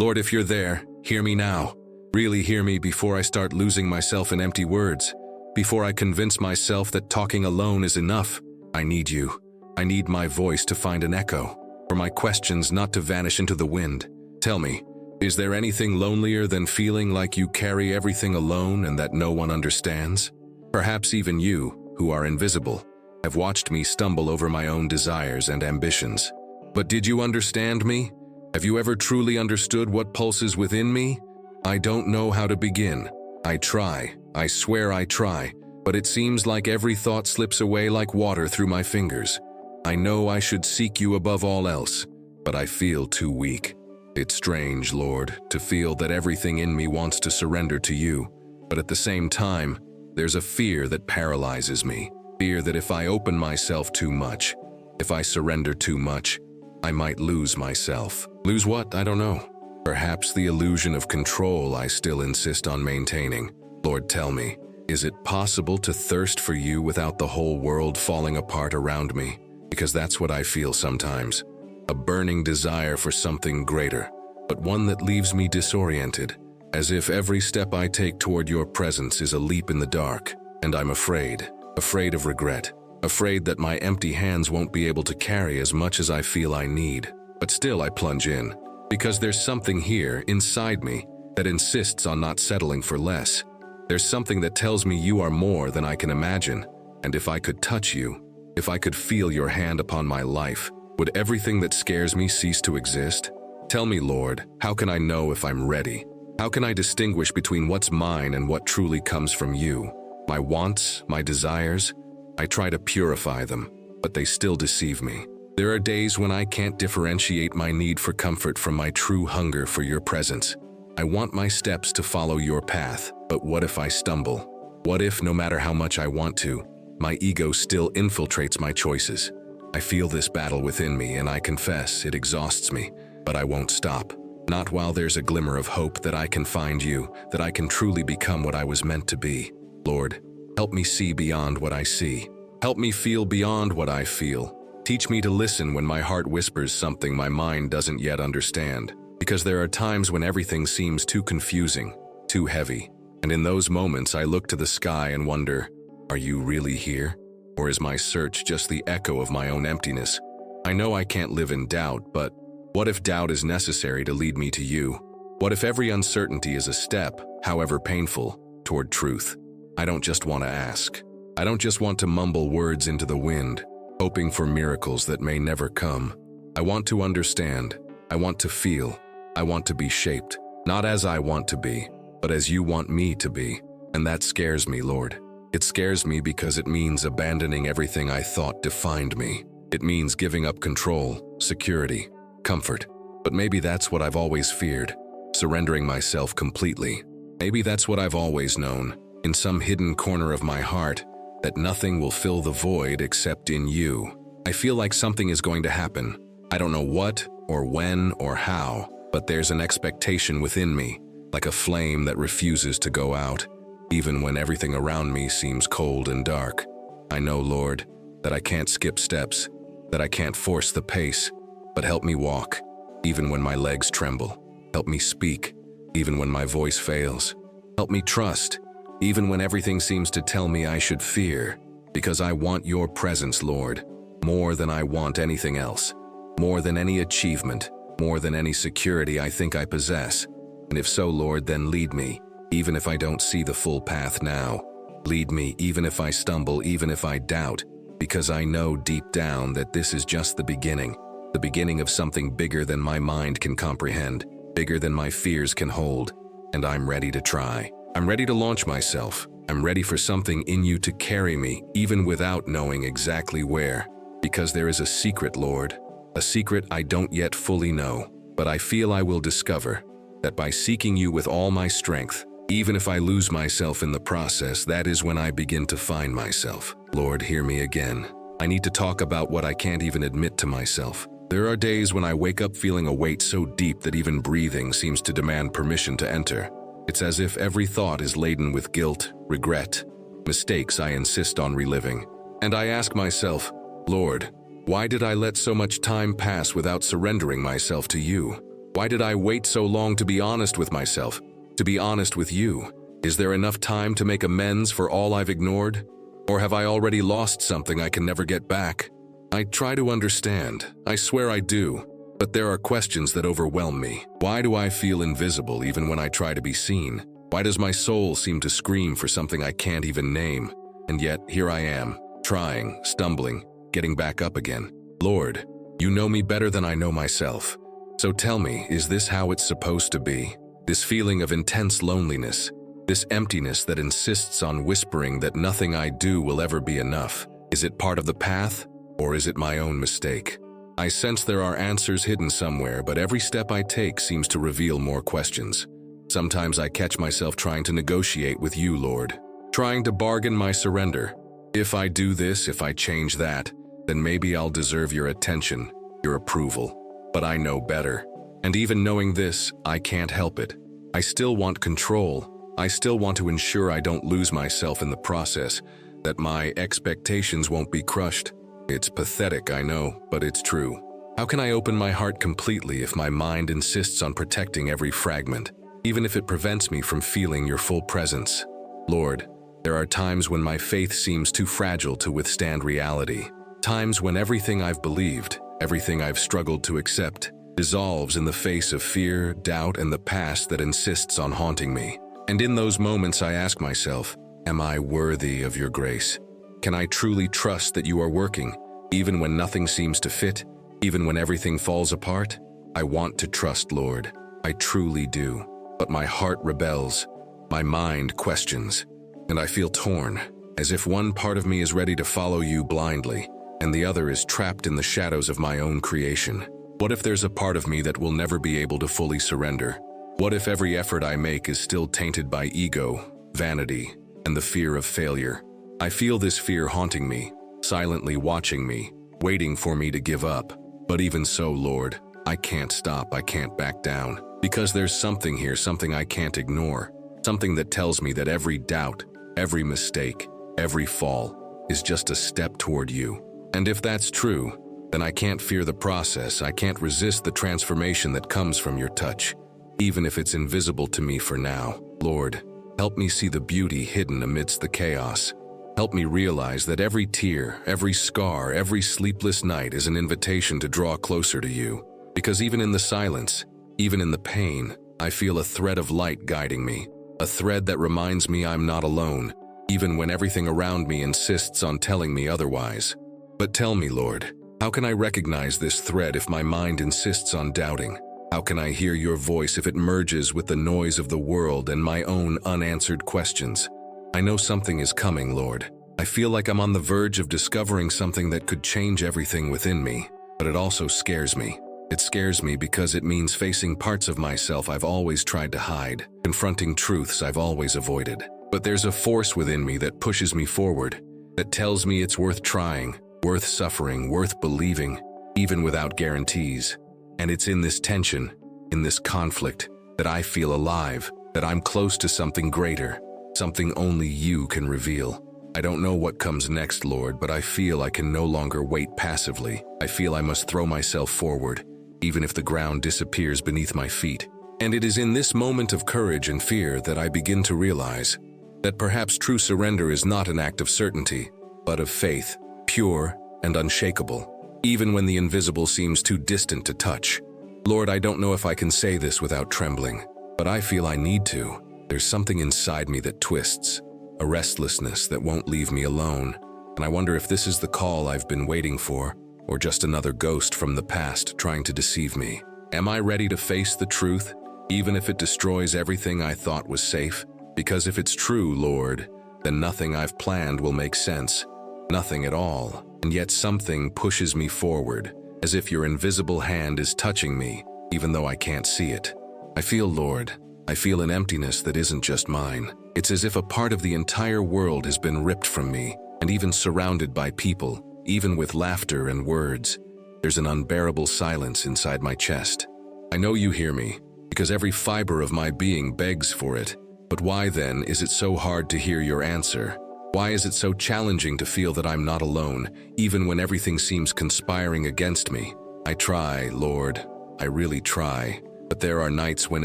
Lord, if you're there, hear me now. Really hear me before I start losing myself in empty words. Before I convince myself that talking alone is enough. I need you. I need my voice to find an echo, for my questions not to vanish into the wind. Tell me, is there anything lonelier than feeling like you carry everything alone and that no one understands? Perhaps even you, who are invisible, have watched me stumble over my own desires and ambitions. But did you understand me? Have you ever truly understood what pulses within me? I don't know how to begin. I try, I swear I try, but it seems like every thought slips away like water through my fingers. I know I should seek you above all else, but I feel too weak. It's strange, Lord, to feel that everything in me wants to surrender to you, but at the same time, there's a fear that paralyzes me. Fear that if I open myself too much, if I surrender too much, I might lose myself. Lose what? I don't know. Perhaps the illusion of control I still insist on maintaining. Lord, tell me, is it possible to thirst for you without the whole world falling apart around me? Because that's what I feel sometimes. A burning desire for something greater, but one that leaves me disoriented, as if every step I take toward your presence is a leap in the dark, and I'm afraid of regret. Afraid that my empty hands won't be able to carry as much as I feel I need. But still I plunge in, because there's something here inside me that insists on not settling for less. There's something that tells me you are more than I can imagine, and if I could touch you, if I could feel your hand upon my life, would everything that scares me cease to exist? Tell me, Lord, how can I know if I'm ready? How can I distinguish between what's mine and what truly comes from you? My wants, my desires, I try to purify them, but they still deceive me. There are days when I can't differentiate my need for comfort from my true hunger for your presence. I want my steps to follow your path, but what if I stumble? What if, no matter how much I want to, my ego still infiltrates my choices? I feel this battle within me, and I confess it exhausts me, but I won't stop. Not while there's a glimmer of hope that I can find you, that I can truly become what I was meant to be. Lord, help me see beyond what I see. Help me feel beyond what I feel. Teach me to listen when my heart whispers something my mind doesn't yet understand. Because there are times when everything seems too confusing, too heavy. And in those moments I look to the sky and wonder, are you really here? Or is my search just the echo of my own emptiness? I know I can't live in doubt, but what if doubt is necessary to lead me to you? What if every uncertainty is a step, however painful, toward truth? I don't just want to ask. I don't just want to mumble words into the wind, hoping for miracles that may never come. I want to understand. I want to feel. I want to be shaped, not as I want to be, but as you want me to be. And that scares me, Lord. It scares me because it means abandoning everything I thought defined me. It means giving up control, security, comfort. But maybe that's what I've always feared, surrendering myself completely. Maybe that's what I've always known, in some hidden corner of my heart, that nothing will fill the void except in you. I feel like something is going to happen. I don't know what, or when, or how, but there's an expectation within me, like a flame that refuses to go out, even when everything around me seems cold and dark. I know, Lord, that I can't skip steps, that I can't force the pace, but help me walk, even when my legs tremble. Help me speak, even when my voice fails. Help me trust, even when everything seems to tell me I should fear, because I want your presence, Lord, more than I want anything else, more than any achievement, more than any security I think I possess. And if so, Lord, then lead me, even if I don't see the full path now. Lead me even if I stumble, even if I doubt, because I know deep down that this is just the beginning of something bigger than my mind can comprehend, bigger than my fears can hold, and I'm ready to try. I'm ready to launch myself. I'm ready for something in you to carry me, even without knowing exactly where. Because there is a secret, Lord, a secret I don't yet fully know, but I feel I will discover that by seeking you with all my strength, even if I lose myself in the process, that is when I begin to find myself. Lord, hear me again. I need to talk about what I can't even admit to myself. There are days when I wake up feeling a weight so deep that even breathing seems to demand permission to enter. It's as if every thought is laden with guilt, regret, mistakes I insist on reliving. And I ask myself, Lord, why did I let so much time pass without surrendering myself to you? Why did I wait so long to be honest with myself, to be honest with you? Is there enough time to make amends for all I've ignored? Or have I already lost something I can never get back? I try to understand, I swear I do, but there are questions that overwhelm me. Why do I feel invisible even when I try to be seen? Why does my soul seem to scream for something I can't even name? And yet, here I am, trying, stumbling, getting back up again. Lord, you know me better than I know myself. So tell me, is this how it's supposed to be? This feeling of intense loneliness, this emptiness that insists on whispering that nothing I do will ever be enough. Is it part of the path, or is it my own mistake? I sense there are answers hidden somewhere, but every step I take seems to reveal more questions. Sometimes I catch myself trying to negotiate with you, Lord, trying to bargain my surrender. If I do this, if I change that, then maybe I'll deserve your attention, your approval. But I know better. And even knowing this, I can't help it. I still want control. I still want to ensure I don't lose myself in the process, that my expectations won't be crushed. It's pathetic, I know, but it's true. How can I open my heart completely if my mind insists on protecting every fragment, even if it prevents me from feeling your full presence? Lord, there are times when my faith seems too fragile to withstand reality. Times when everything I've believed, everything I've struggled to accept, dissolves in the face of fear, doubt, and the past that insists on haunting me. And in those moments I ask myself, am I worthy of your grace? Can I truly trust that you are working, even when nothing seems to fit, even when everything falls apart? I want to trust, Lord. I truly do. But my heart rebels. My mind questions. And I feel torn, as if one part of me is ready to follow you blindly, and the other is trapped in the shadows of my own creation. What if there's a part of me that will never be able to fully surrender? What if every effort I make is still tainted by ego, vanity, and the fear of failure? I feel this fear haunting me, silently watching me, waiting for me to give up. But even so, Lord, I can't stop, I can't back down, because there's something here, something I can't ignore, something that tells me that every doubt, every mistake, every fall is just a step toward you. And if that's true, then I can't fear the process, I can't resist the transformation that comes from your touch, even if it's invisible to me for now. Lord, help me see the beauty hidden amidst the chaos. Help me realize that every tear, every scar, every sleepless night is an invitation to draw closer to you. Because even in the silence, even in the pain, I feel a thread of light guiding me, a thread that reminds me I'm not alone, even when everything around me insists on telling me otherwise. But tell me, Lord, how can I recognize this thread if my mind insists on doubting? How can I hear your voice if it merges with the noise of the world and my own unanswered questions? I know something is coming, Lord. I feel like I'm on the verge of discovering something that could change everything within me, but it also scares me. It scares me because it means facing parts of myself I've always tried to hide, confronting truths I've always avoided. But there's a force within me that pushes me forward, that tells me it's worth trying, worth suffering, worth believing, even without guarantees. And it's in this tension, in this conflict, that I feel alive, that I'm close to something greater, something only you can reveal. I don't know what comes next, Lord, but I feel I can no longer wait passively. I feel I must throw myself forward, even if the ground disappears beneath my feet. And it is in this moment of courage and fear that I begin to realize that perhaps true surrender is not an act of certainty, but of faith, pure and unshakable, even when the invisible seems too distant to touch. Lord, I don't know if I can say this without trembling, but I feel I need to. There's something inside me that twists, a restlessness that won't leave me alone, and I wonder if this is the call I've been waiting for, or just another ghost from the past trying to deceive me. Am I ready to face the truth, even if it destroys everything I thought was safe? Because if it's true, Lord, then nothing I've planned will make sense. Nothing at all. And yet something pushes me forward, as if your invisible hand is touching me, even though I can't see it. I feel, Lord, I feel an emptiness that isn't just mine. It's as if a part of the entire world has been ripped from me, and even surrounded by people, even with laughter and words. There's an unbearable silence inside my chest. I know you hear me, because every fiber of my being begs for it. But why then is it so hard to hear your answer? Why is it so challenging to feel that I'm not alone, even when everything seems conspiring against me? I try, Lord, I really try, But there are nights when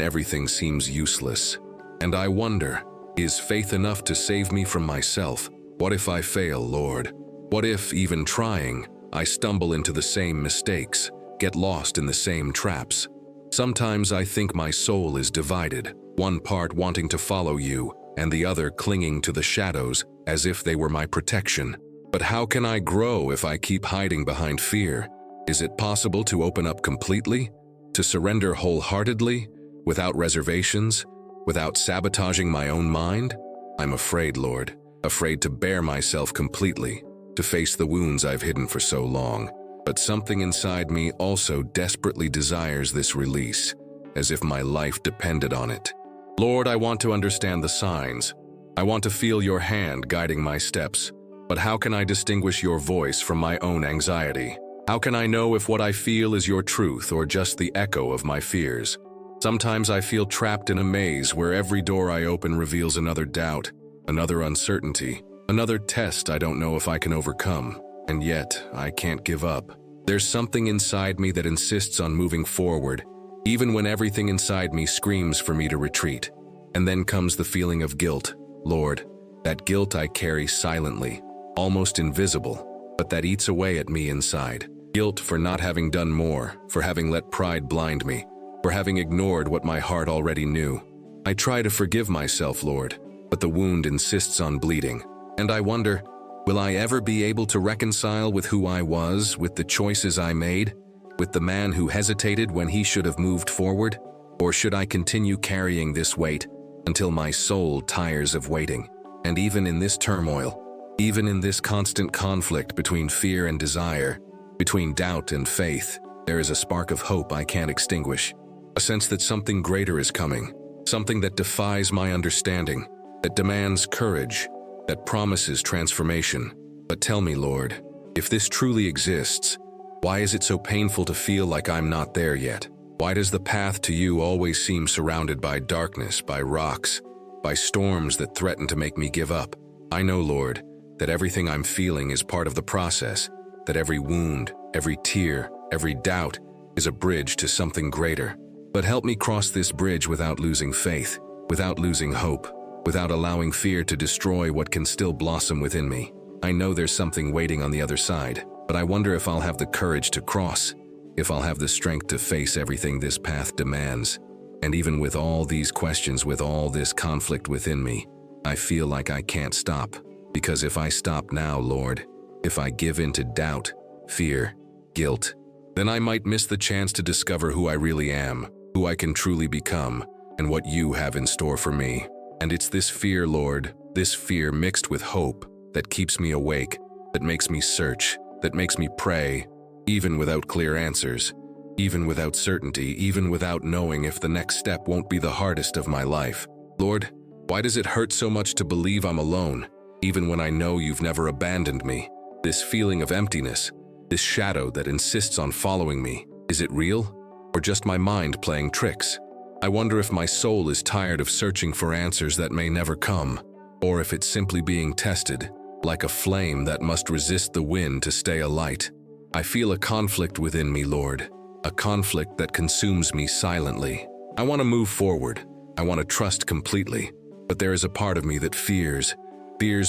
everything seems useless. And I wonder, is faith enough to save me from myself? What if I fail, Lord? What if, even trying, I stumble into the same mistakes, get lost in the same traps? Sometimes I think my soul is divided, one part wanting to follow you, and the other clinging to the shadows as if they were my protection. But how can I grow if I keep hiding behind fear? Is it possible to open up completely? To surrender wholeheartedly, without reservations, without sabotaging my own mind? I'm afraid, Lord, afraid to bare myself completely, to face the wounds I've hidden for so long. But something inside me also desperately desires this release, as if my life depended on it. Lord, I want to understand the signs. I want to feel your hand guiding my steps. But how can I distinguish your voice from my own anxiety? How can I know if what I feel is your truth or just the echo of my fears? Sometimes I feel trapped in a maze where every door I open reveals another doubt, another uncertainty, another test I don't know if I can overcome. And yet, I can't give up. There's something inside me that insists on moving forward, even when everything inside me screams for me to retreat. And then comes the feeling of guilt, Lord, that guilt I carry silently, almost invisible, but that eats away at me inside. Guilt for not having done more, for having let pride blind me, for having ignored what my heart already knew. I try to forgive myself, Lord, but the wound insists on bleeding. And I wonder, will I ever be able to reconcile with who I was, with the choices I made, with the man who hesitated when he should have moved forward? Or should I continue carrying this weight until my soul tires of waiting? And even in this turmoil, even in this constant conflict between fear and desire, between doubt and faith, there is a spark of hope I can't extinguish. A sense that something greater is coming, something that defies my understanding, that demands courage, that promises transformation. But tell me, Lord, if this truly exists, why is it so painful to feel like I'm not there yet? Why does the path to you always seem surrounded by darkness, by rocks, by storms that threaten to make me give up? I know, Lord, that everything I'm feeling is part of the process, that every wound, every tear, every doubt is a bridge to something greater. But help me cross this bridge without losing faith, without losing hope, without allowing fear to destroy what can still blossom within me. I know there's something waiting on the other side, but I wonder if I'll have the courage to cross, if I'll have the strength to face everything this path demands. And even with all these questions, with all this conflict within me, I feel like I can't stop. Because if I stop now, Lord, if I give in to doubt, fear, guilt, then I might miss the chance to discover who I really am, who I can truly become, and what you have in store for me. And it's this fear, Lord, this fear mixed with hope that keeps me awake, that makes me search, that makes me pray, even without clear answers, even without certainty, even without knowing if the next step won't be the hardest of my life. Lord, why does it hurt so much to believe I'm alone, even when I know you've never abandoned me? This feeling of emptiness, this shadow that insists on following me, is it real? Or just my mind playing tricks? I wonder if my soul is tired of searching for answers that may never come, or if it's simply being tested, like a flame that must resist the wind to stay alight. I feel a conflict within me, Lord, a conflict that consumes me silently. I want to move forward. I want to trust completely, but there is a part of me that fears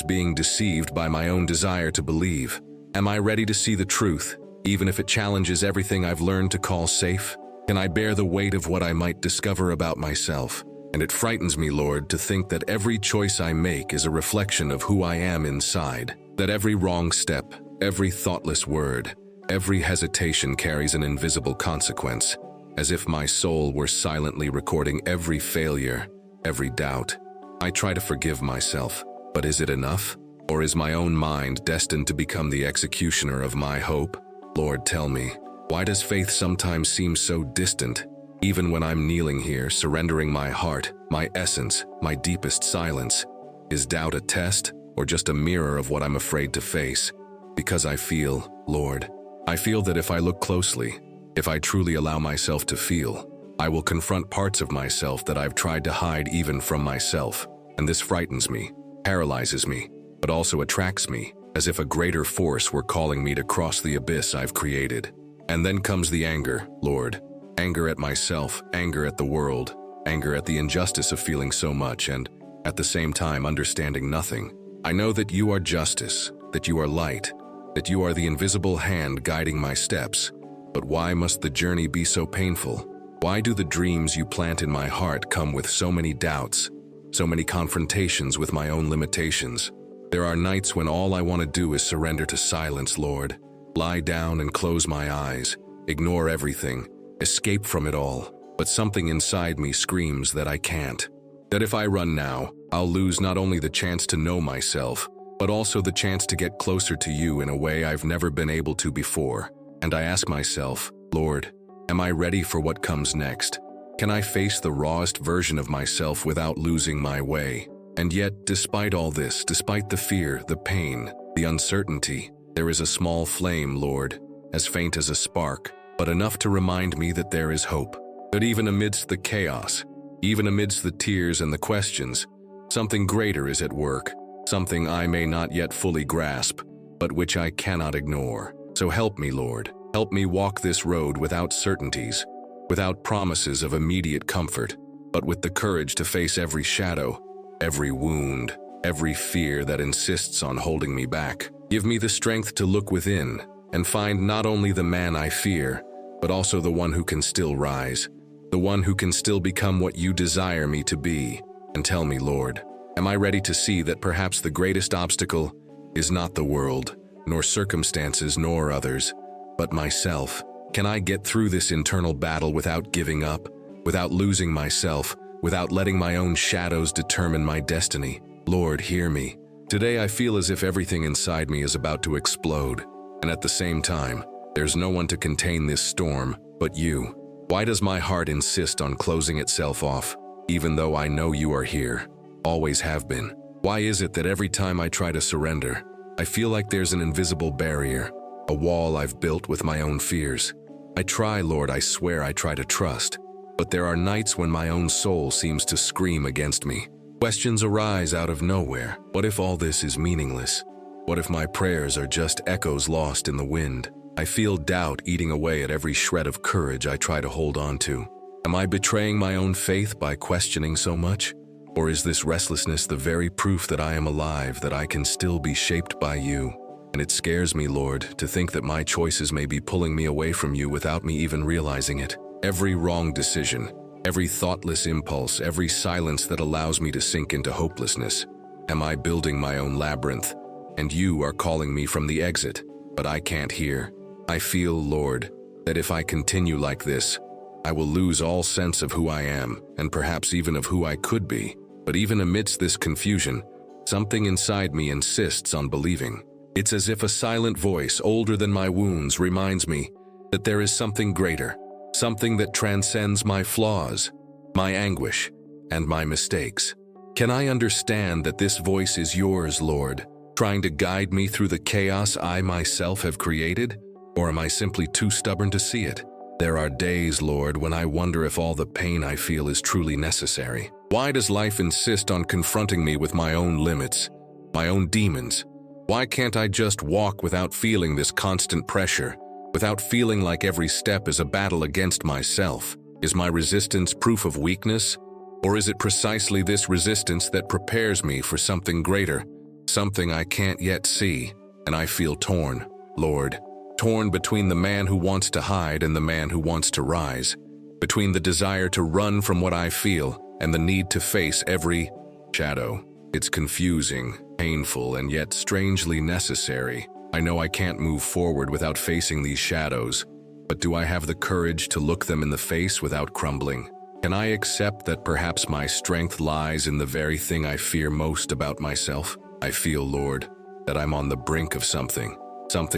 being deceived by my own desire to believe. Am I ready to see the truth, even if it challenges everything I've learned to call safe? Can I bear the weight of what I might discover about myself? And it frightens me, Lord, to think that every choice I make is a reflection of who I am inside, that every wrong step, every thoughtless word, every hesitation carries an invisible consequence, as if my soul were silently recording every failure, every doubt. I try to forgive myself, but is it enough? Or is my own mind destined to become the executioner of my hope? Lord, tell me, why does faith sometimes seem so distant, even when I'm kneeling here, surrendering my heart, my essence, my deepest silence? Is doubt a test, or just a mirror of what I'm afraid to face? Because I feel, Lord, I feel that if I look closely, if I truly allow myself to feel, I will confront parts of myself that I've tried to hide even from myself. And this frightens me, paralyzes me, but also attracts me, as if a greater force were calling me to cross the abyss I've created. And then comes the anger, Lord, Anger at myself, anger at the world, anger at the injustice of feeling so much and, at the same time, understanding nothing. I know that you are justice, that you are light, that you are the invisible hand guiding my steps. But why must the journey be so painful? Why do the dreams you plant in my heart come with so many doubts, so many confrontations with my own limitations? There are nights when all I want to do is surrender to silence, Lord. Lie down and close my eyes, ignore everything, escape from it all. But something inside me screams that I can't. That if I run now, I'll lose not only the chance to know myself, but also the chance to get closer to you in a way I've never been able to before. And I ask myself, Lord, am I ready for what comes next? Can I face the rawest version of myself without losing my way? And yet, despite all this, despite the fear, the pain, the uncertainty, there is a small flame, Lord, as faint as a spark, but enough to remind me that there is hope. That even amidst the chaos, even amidst the tears and the questions, something greater is at work, something I may not yet fully grasp, but which I cannot ignore. So help me, Lord. Help me walk this road without certainties, without promises of immediate comfort, but with the courage to face every shadow, every wound, every fear that insists on holding me back. Give me the strength to look within and find not only the man I fear, but also the one who can still rise, the one who can still become what you desire me to be. And tell me, Lord, am I ready to see that perhaps the greatest obstacle is not the world, nor circumstances, nor others, but myself? Can I get through this internal battle without giving up, without losing myself, without letting my own shadows determine my destiny? Lord, hear me. Today I feel as if everything inside me is about to explode, and at the same time, there's no one to contain this storm but you. Why does my heart insist on closing itself off, even though I know you are here, always have been? Why is it that every time I try to surrender, I feel like there's an invisible barrier, a wall I've built with my own fears? I try, Lord, I swear I try to trust, but there are nights when my own soul seems to scream against me. Questions arise out of nowhere. What if all this is meaningless? What if my prayers are just echoes lost in the wind? I feel doubt eating away at every shred of courage I try to hold on to. Am I betraying my own faith by questioning so much? Or is this restlessness the very proof that I am alive, that I can still be shaped by you? And it scares me, Lord, to think that my choices may be pulling me away from you without me even realizing it. Every wrong decision, every thoughtless impulse, every silence that allows me to sink into hopelessness. Am I building my own labyrinth? And you are calling me from the exit, but I can't hear. I feel, Lord, that if I continue like this, I will lose all sense of who I am, and perhaps even of who I could be. But even amidst this confusion, something inside me insists on believing. It's as if a silent voice, older than my wounds, reminds me that there is something greater, something that transcends my flaws, my anguish, and my mistakes. Can I understand that this voice is yours, Lord, trying to guide me through the chaos I myself have created? Or am I simply too stubborn to see it? There are days, Lord, when I wonder if all the pain I feel is truly necessary. Why does life insist on confronting me with my own limits, my own demons? Why can't I just walk without feeling this constant pressure, without feeling like every step is a battle against myself? Is my resistance proof of weakness? Or is it precisely this resistance that prepares me for something greater, something I can't yet see? And I feel torn, Lord. Torn between the man who wants to hide and the man who wants to rise, between the desire to run from what I feel and the need to face every shadow. It's confusing, painful, and yet strangely necessary. I know I can't move forward without facing these shadows, but do I have the courage to look them in the face without crumbling? Can I accept that perhaps my strength lies in the very thing I fear most about myself? I feel, Lord, that I'm on the brink of something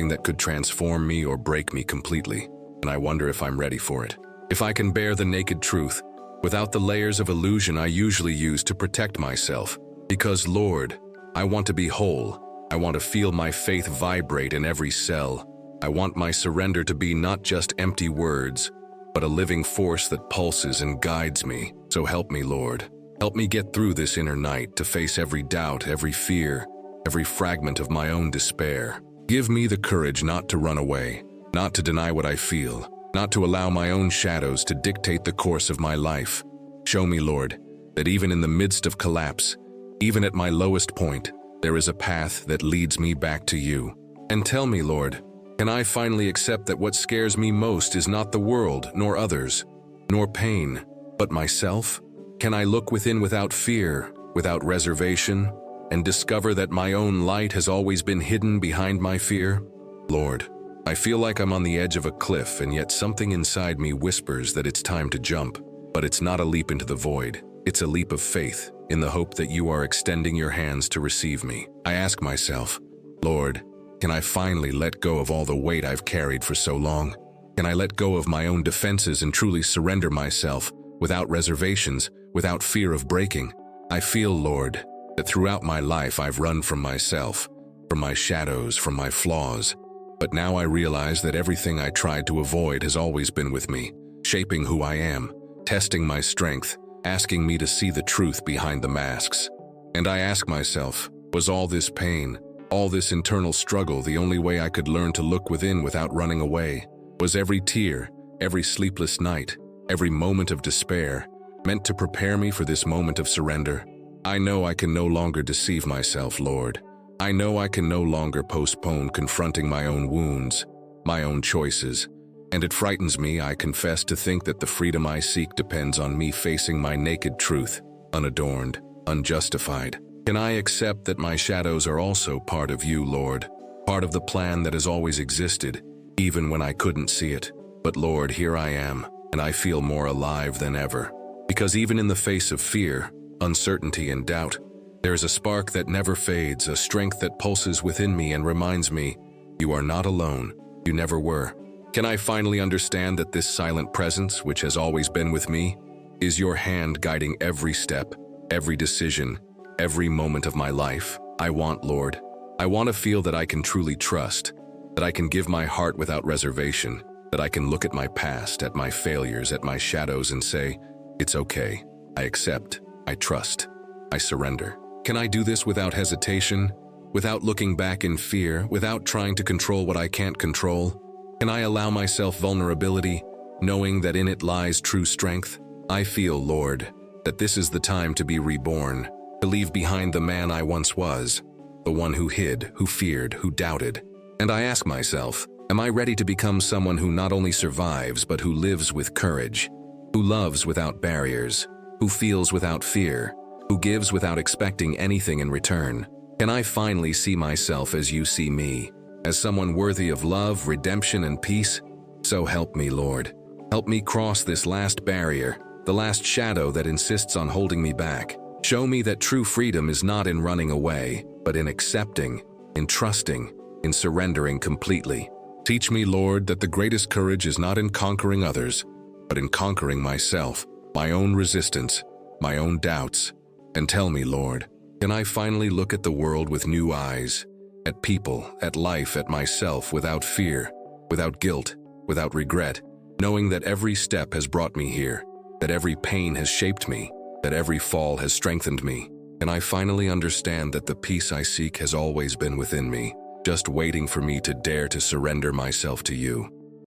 that could transform me or break me completely, and I wonder if I'm ready for it. If I can bear the naked truth, without the layers of illusion I usually use to protect myself. Because, Lord, I want to be whole. I want to feel my faith vibrate in every cell. I want my surrender to be not just empty words, but a living force that pulses and guides me. So help me, Lord. Help me get through this inner night, to face every doubt, every fear, every fragment of my own despair. Give me the courage not to run away, not to deny what I feel, not to allow my own shadows to dictate the course of my life. Show me, Lord, that even in the midst of collapse, even at my lowest point, there is a path that leads me back to you. And tell me, Lord, can I finally accept that what scares me most is not the world, nor others, nor pain, but myself? Can I look within without fear, without reservation, and discover that my own light has always been hidden behind my fear? Lord, I feel like I'm on the edge of a cliff, and yet something inside me whispers that it's time to jump. But it's not a leap into the void. It's a leap of faith, in the hope that you are extending your hands to receive me. I ask myself, Lord, can I finally let go of all the weight I've carried for so long? Can I let go of my own defenses and truly surrender myself, without reservations, without fear of breaking? I feel, Lord, that throughout my life I've run from myself, from my shadows, from my flaws. But now I realize that everything I tried to avoid has always been with me, shaping who I am, testing my strength, asking me to see the truth behind the masks. And I ask myself, was all this pain, all this internal struggle the only way I could learn to look within without running away? Was every tear, every sleepless night, every moment of despair meant to prepare me for this moment of surrender? I know I can no longer deceive myself, Lord. I know I can no longer postpone confronting my own wounds, my own choices. And it frightens me, I confess, to think that the freedom I seek depends on me facing my naked truth, unadorned, unjustified. Can I accept that my shadows are also part of you, Lord? Part of the plan that has always existed, even when I couldn't see it. But Lord, here I am, and I feel more alive than ever. Because even in the face of fear, uncertainty, and doubt, there is a spark that never fades, a strength that pulses within me and reminds me, you are not alone, you never were. Can I finally understand that this silent presence, which has always been with me, is your hand guiding every step, every decision, every moment of my life? I want, Lord, I want to feel that I can truly trust, that I can give my heart without reservation, that I can look at my past, at my failures, at my shadows and say, it's okay, I accept, I trust, I surrender. Can I do this without hesitation, without looking back in fear, without trying to control what I can't control? Can I allow myself vulnerability, knowing that in it lies true strength? I feel, Lord, that this is the time to be reborn, to leave behind the man I once was, the one who hid, who feared, who doubted. And I ask myself, am I ready to become someone who not only survives but who lives with courage, who loves without barriers, who feels without fear, who gives without expecting anything in return? Can I finally see myself as you see me, as someone worthy of love, redemption, and peace? So help me, Lord. Help me cross this last barrier, the last shadow that insists on holding me back. Show me that true freedom is not in running away, but in accepting, in trusting, in surrendering completely. Teach me, Lord, that the greatest courage is not in conquering others, but in conquering myself, my own resistance, my own doubts. And tell me, Lord, can I finally look at the world with new eyes, at people, at life, at myself, without fear, without guilt, without regret, knowing that every step has brought me here, that every pain has shaped me, that every fall has strengthened me? Can I finally understand that the peace I seek has always been within me, just waiting for me to dare to surrender myself to you?